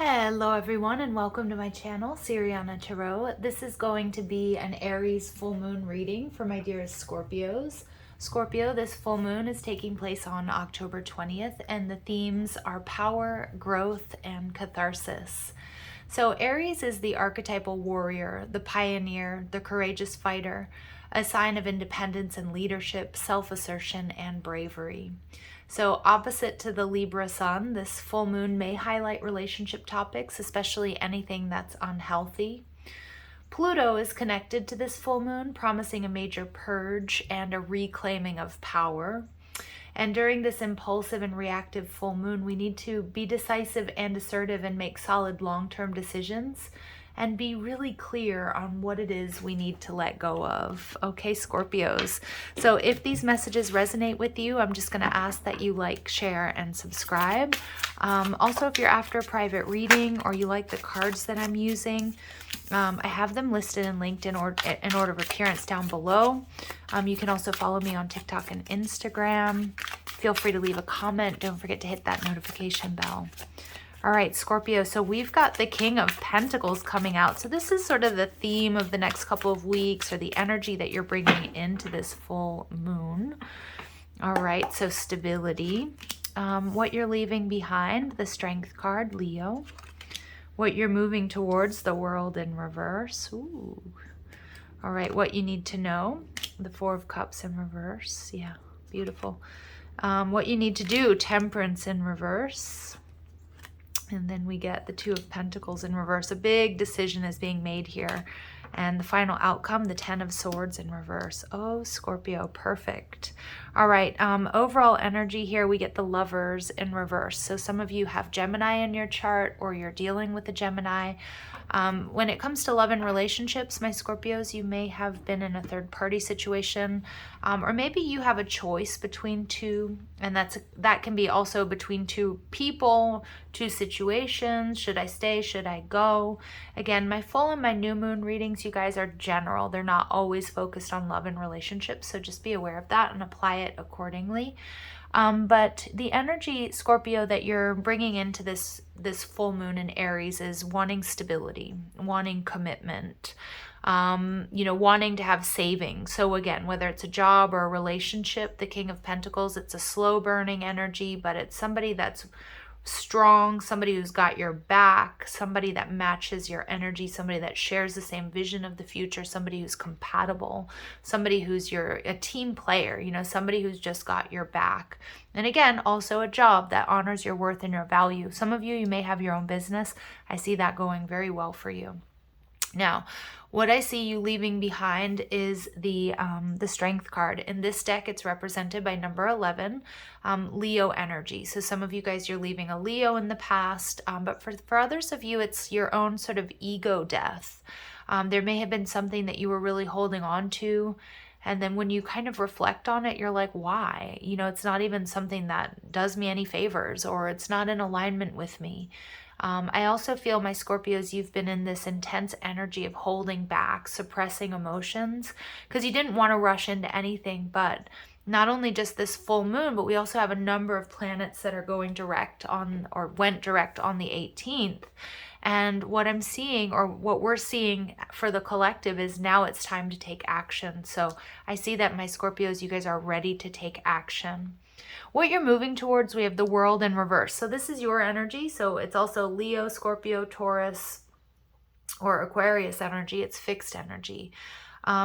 Hello everyone and welcome to my channel, Siriana Tarot. This is going to be an Aries full moon reading for my dearest Scorpios. Scorpio, this full moon is taking place on October 20th and the themes are power, growth, and catharsis. So Aries is the archetypal warrior, the pioneer, the courageous fighter, a sign of independence and leadership, self-assertion, and bravery. So opposite to the Libra sun, this full moon may highlight relationship topics, especially anything that's unhealthy. Pluto is connected to this full moon, promising a major purge and a reclaiming of power. And during this impulsive and reactive full moon, we need to be decisive and assertive and make solid long-term decisions and be really clear on what it is we need to let go of. Okay, Scorpios. So if these messages resonate with you, I'm just going to ask that you like, share, and subscribe. Also, if you're after a private reading or you like the cards that I'm using, I have them listed and linked in order of appearance down below. You can also follow me on TikTok and Instagram. Feel free to leave a comment. Don't forget to hit that notification bell. All right, Scorpio, so we've got the King of Pentacles coming out. So this is sort of the theme of the next couple of weeks, or the energy that you're bringing into this full moon. All right, so stability. What you're leaving behind, the Strength card, Leo. What you're moving towards, the World in reverse. Ooh. All right, what you need to know, the Four of Cups in reverse. Yeah, beautiful. What you need to do, Temperance in reverse. And then we get the Two of Pentacles in reverse. A big decision is being made here. And the final outcome, the Ten of Swords in reverse. Oh, Scorpio, perfect. All right, overall energy here, we get the Lovers in reverse. So some of you have Gemini in your chart or you're dealing with a Gemini. When it comes to love and relationships, my Scorpios, you may have been in a third-party situation, or maybe you have a choice between two, and that can be also between two people, two situations. Should I stay? Should I go? Again, my full and my new moon readings, you guys, are general. They're not always focused on love and relationships, so just be aware of that and apply it accordingly. But the energy, Scorpio, that you're bringing into this full moon in Aries is wanting stability, wanting commitment, wanting to have savings. So again, whether it's a job or a relationship, the King of Pentacles, it's a slow burning energy, but it's somebody that's strong, somebody who's got your back, somebody that matches your energy, somebody that shares the same vision of the future, somebody who's compatible, somebody who's a team player, somebody who's just got your back. And again, also a job that honors your worth and your value. Some of you may have your own business. I see that going very well for you. Now, what I see you leaving behind is the Strength card. In this deck, it's represented by number 11, Leo energy. So some of you guys, you're leaving a Leo in the past, but for others of you, it's your own sort of ego death. There may have been something that you were really holding on to, and then when you kind of reflect on it, you're like, why? It's not even something that does me any favors, or it's not in alignment with me. I also feel, my Scorpios, you've been in this intense energy of holding back, suppressing emotions, because you didn't want to rush into anything. But not only just this full moon, but we also have a number of planets that are going direct on, or went direct on the 18th. And what I'm seeing, or what we're seeing for the collective, is now it's time to take action. So I see that, my Scorpios, you guys are ready to take action. What you're moving towards, we have the World in reverse. So this is your energy. So it's also Leo, Scorpio, Taurus, or Aquarius energy. It's fixed energy.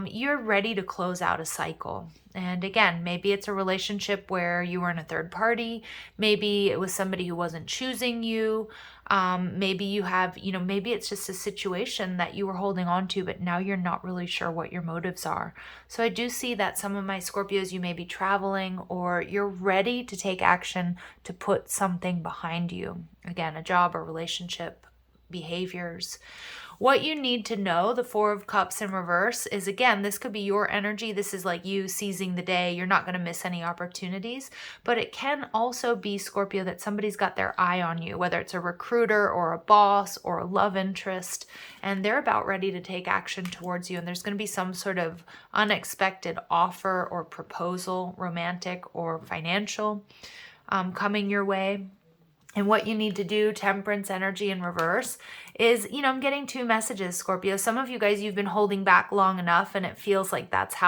You're ready to close out a cycle. And again, maybe it's a relationship where you were in a third party. Maybe it was somebody who wasn't choosing you. Maybe you have, maybe it's just a situation that you were holding on to, but now you're not really sure what your motives are. So I do see that some of my Scorpios, you may be traveling, or you're ready to take action to put something behind you. Again, a job or relationship, behaviors. What you need to know, the Four of Cups in reverse, is, again, this could be your energy. This is like you seizing the day. You're not going to miss any opportunities. But it can also be, Scorpio, that somebody's got their eye on you, whether it's a recruiter or a boss or a love interest, and they're about ready to take action towards you. And there's going to be some sort of unexpected offer or proposal, romantic or financial, coming your way. And what you need to do, Temperance energy in reverse, is, I'm getting two messages, Scorpio. Some of you guys, you've been holding back long enough and it feels like that's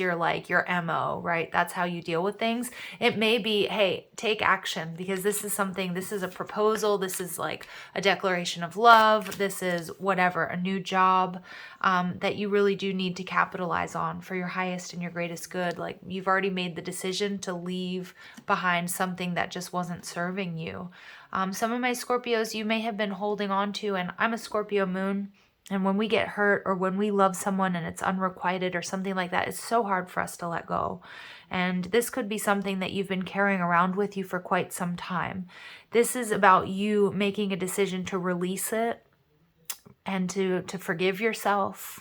your your MO, right? That's how you deal with things. It may be, hey, take action, because this is a proposal. This is like a declaration of love. This is whatever, a new job that you really do need to capitalize on for your highest and your greatest good. Like, you've already made the decision to leave behind something that just wasn't serving you. Some of my Scorpios you may have been holding on to, and I'm a Scorpio moon, and when we get hurt or when we love someone and it's unrequited or something like that, it's so hard for us to let go. And this could be something that you've been carrying around with you for quite some time. This is about you making a decision to release it and to forgive yourself.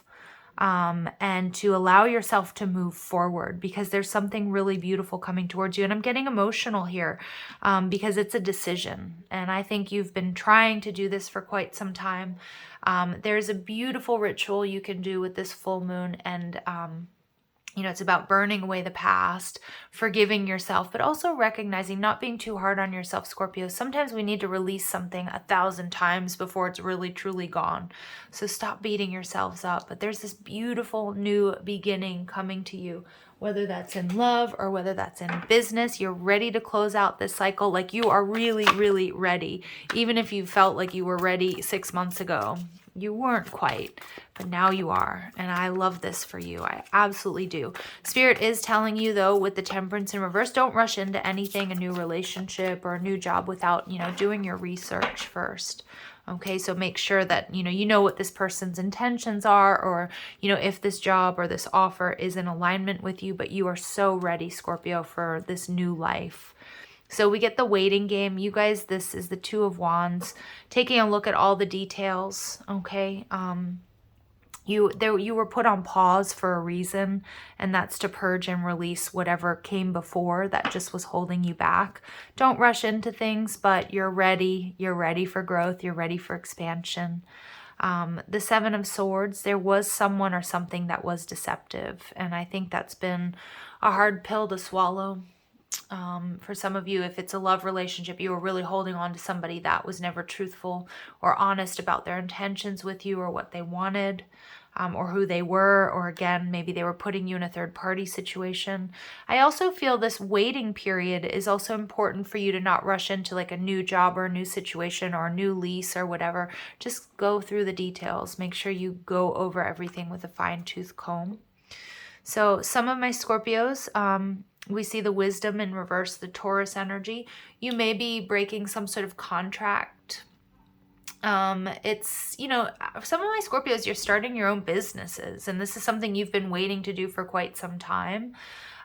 And to allow yourself to move forward, because there's something really beautiful coming towards you. And I'm getting emotional here because it's a decision. And I think you've been trying to do this for quite some time. There's a beautiful ritual you can do with this full moon, and it's about burning away the past, forgiving yourself, but also recognizing, not being too hard on yourself, Scorpio. Sometimes we need to release something 1,000 times before it's really, truly gone. So stop beating yourselves up. But there's this beautiful new beginning coming to you, whether that's in love or whether that's in business. You're ready to close out this cycle. Like, you are really, really ready. Even if you felt like you were ready 6 months ago, you weren't quite, but now you are. And I love this for you. I absolutely do. Spirit is telling you, though, with the Temperance in reverse, don't rush into anything, a new relationship or a new job, without, doing your research first. Okay, so make sure that, you know what this person's intentions are, or, if this job or this offer is in alignment with you, but you are so ready, Scorpio, for this new life. So we get the waiting game. You guys, this is the Two of Wands, taking a look at all the details, okay? You were put on pause for a reason, and that's to purge and release whatever came before that just was holding you back. Don't rush into things, but you're ready. You're ready for growth. You're ready for expansion. The Seven of Swords, there was someone or something that was deceptive, and I think that's been a hard pill to swallow. For some of you, if it's a love relationship, you were really holding on to somebody that was never truthful or honest about their intentions with you, or what they wanted, or who they were, or again, maybe they were putting you in a third party situation. I also feel this waiting period is also important for you to not rush into like a new job or a new situation or a new lease or whatever. Just go through the details. Make sure you go over everything with a fine-tooth comb. So some of my Scorpios, we see the Wisdom in reverse, the Taurus energy. You may be breaking some sort of contract. It's, some of my Scorpios, you're starting your own businesses, and this is something you've been waiting to do for quite some time.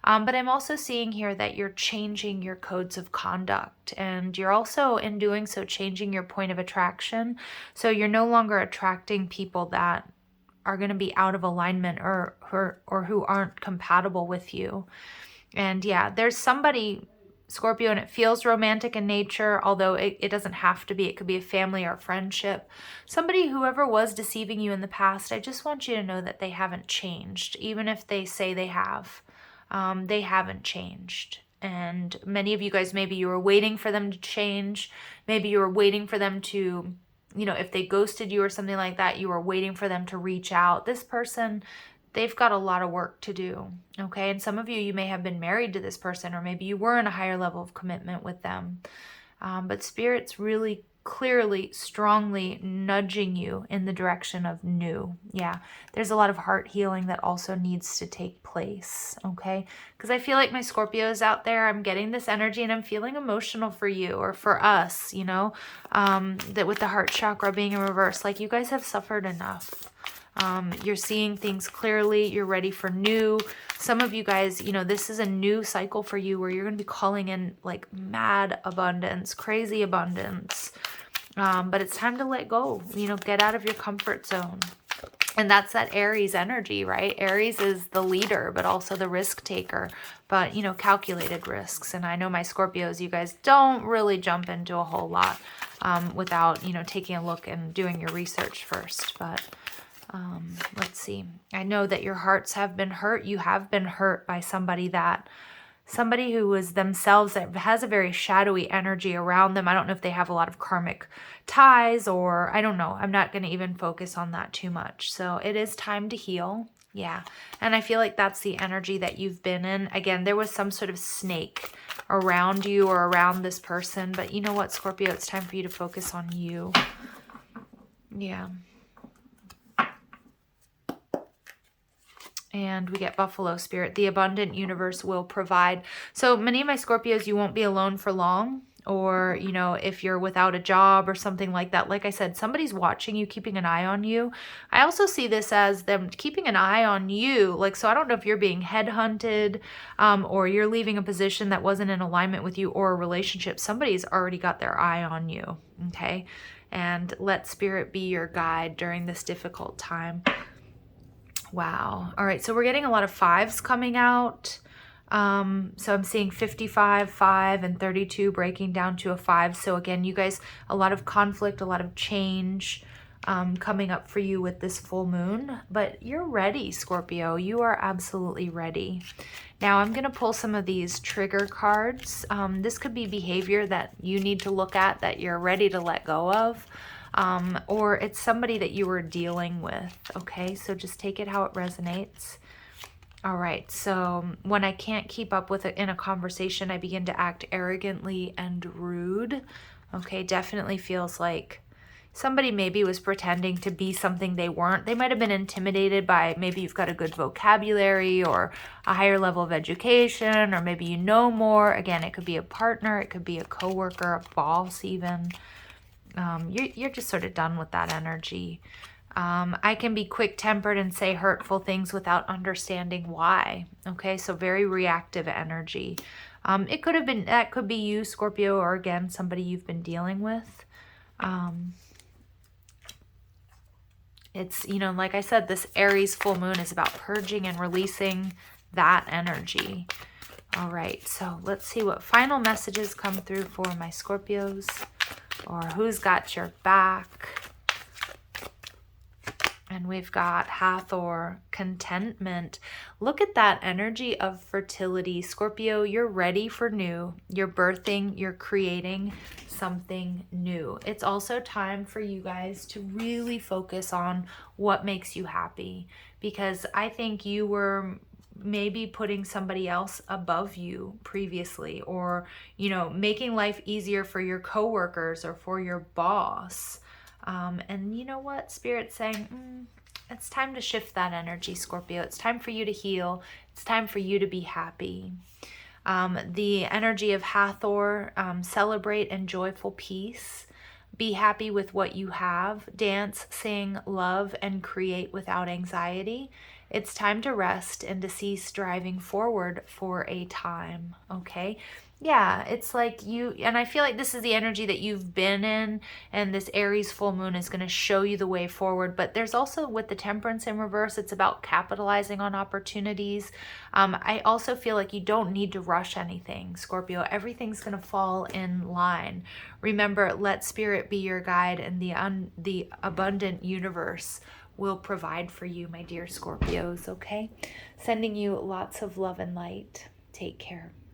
But I'm also seeing here that you're changing your codes of conduct, and you're also, in doing so, changing your point of attraction. So you're no longer attracting people that are going to be out of alignment or who aren't compatible with you. And yeah, there's somebody, Scorpio, and it feels romantic in nature, although it doesn't have to be. It could be a family or a friendship. Somebody, whoever was deceiving you in the past, I just want you to know that they haven't changed. Even if they say they haven't changed. And many of you guys, maybe you were waiting for them to change. Maybe you were waiting for them to, if they ghosted you or something like that, you were waiting for them to reach out. This person, they've got a lot of work to do, okay? And some of you may have been married to this person, or maybe you were in a higher level of commitment with them. But Spirit's really clearly, strongly nudging you in the direction of new. Yeah, there's a lot of heart healing that also needs to take place, okay? Because I feel like my Scorpios out there, I'm getting this energy and I'm feeling emotional for you, or for us, that with the heart chakra being in reverse, like you guys have suffered enough. You're seeing things clearly. You're ready for new. Some of you guys, this is a new cycle for you where you're going to be calling in like mad abundance, crazy abundance. But it's time to let go, get out of your comfort zone. And that's that Aries energy, right? Aries is the leader, but also the risk taker, but, calculated risks. And I know my Scorpios, you guys don't really jump into a whole lot without, taking a look and doing your research first. But let's see. I know that your hearts have been hurt. You have been hurt by somebody that somebody who is themselves, that has a very shadowy energy around them. I don't know if they have a lot of karmic ties, or I don't know. I'm not going to even focus on that too much. So it is time to heal. Yeah. And I feel like that's the energy that you've been in. Again, there was some sort of snake around you or around this person. But you know what, Scorpio? It's time for you to focus on you. Yeah. And we get Buffalo Spirit. The abundant universe will provide. So many of my Scorpios, you won't be alone for long. Or, you know, if you're without a job or something like that, like I said, somebody's watching you, keeping an eye on you. I also see this as them keeping an eye on you. Like, so I don't know if you're being headhunted, or you're leaving a position that wasn't in alignment with you, or a relationship. Somebody's already got their eye on you. Okay. And let Spirit be your guide during this difficult time. Wow. All right. So we're getting a lot of 5s coming out. So I'm seeing 55, 5, and 32 breaking down to a 5. So again, you guys, a lot of conflict, a lot of change coming up for you with this full moon. But you're ready, Scorpio. You are absolutely ready. Now I'm going to pull some of these trigger cards. This could be behavior that you need to look at, that you're ready to let go of. Or it's somebody that you were dealing with. Okay, so just take it how it resonates. All right, so when I can't keep up with it in a conversation, I begin to act arrogantly and rude. Okay, definitely feels like somebody maybe was pretending to be something they weren't. They might have been intimidated by, maybe you've got a good vocabulary or a higher level of education, or maybe you know more. Again, it could be a partner, it could be a coworker, a boss even. You're just sort of done with that energy. I can be quick-tempered and say hurtful things without understanding why. Okay, so very reactive energy. It could have been, that could be you, Scorpio, or again, somebody you've been dealing with. It's, you know, like I said, this Aries full moon is about purging and releasing that energy. All right, so let's see what final messages come through for my Scorpios, or who's got your back. And we've got Hathor, contentment. Look at that energy of fertility. Scorpio, you're ready for new. You're birthing, you're creating something new. It's also time for you guys to really focus on what makes you happy, because I think you were maybe putting somebody else above you previously, or, you know, making life easier for your coworkers or for your boss. And you know what? Spirit's saying, it's time to shift that energy, Scorpio. It's time for you to heal. It's time for you to be happy. The energy of Hathor, celebrate and joyful peace. Be happy with what you have. Dance, sing, love, and create without anxiety. It's time to rest and to cease striving forward for a time, okay? Yeah, it's like you, and I feel like this is the energy that you've been in, and this Aries full moon is going to show you the way forward. But there's also, with the Temperance in reverse, it's about capitalizing on opportunities. I also feel like you don't need to rush anything, Scorpio. Everything's going to fall in line. Remember, let Spirit be your guide, and the abundant universe will provide for you, my dear Scorpios, okay? Sending you lots of love and light. Take care.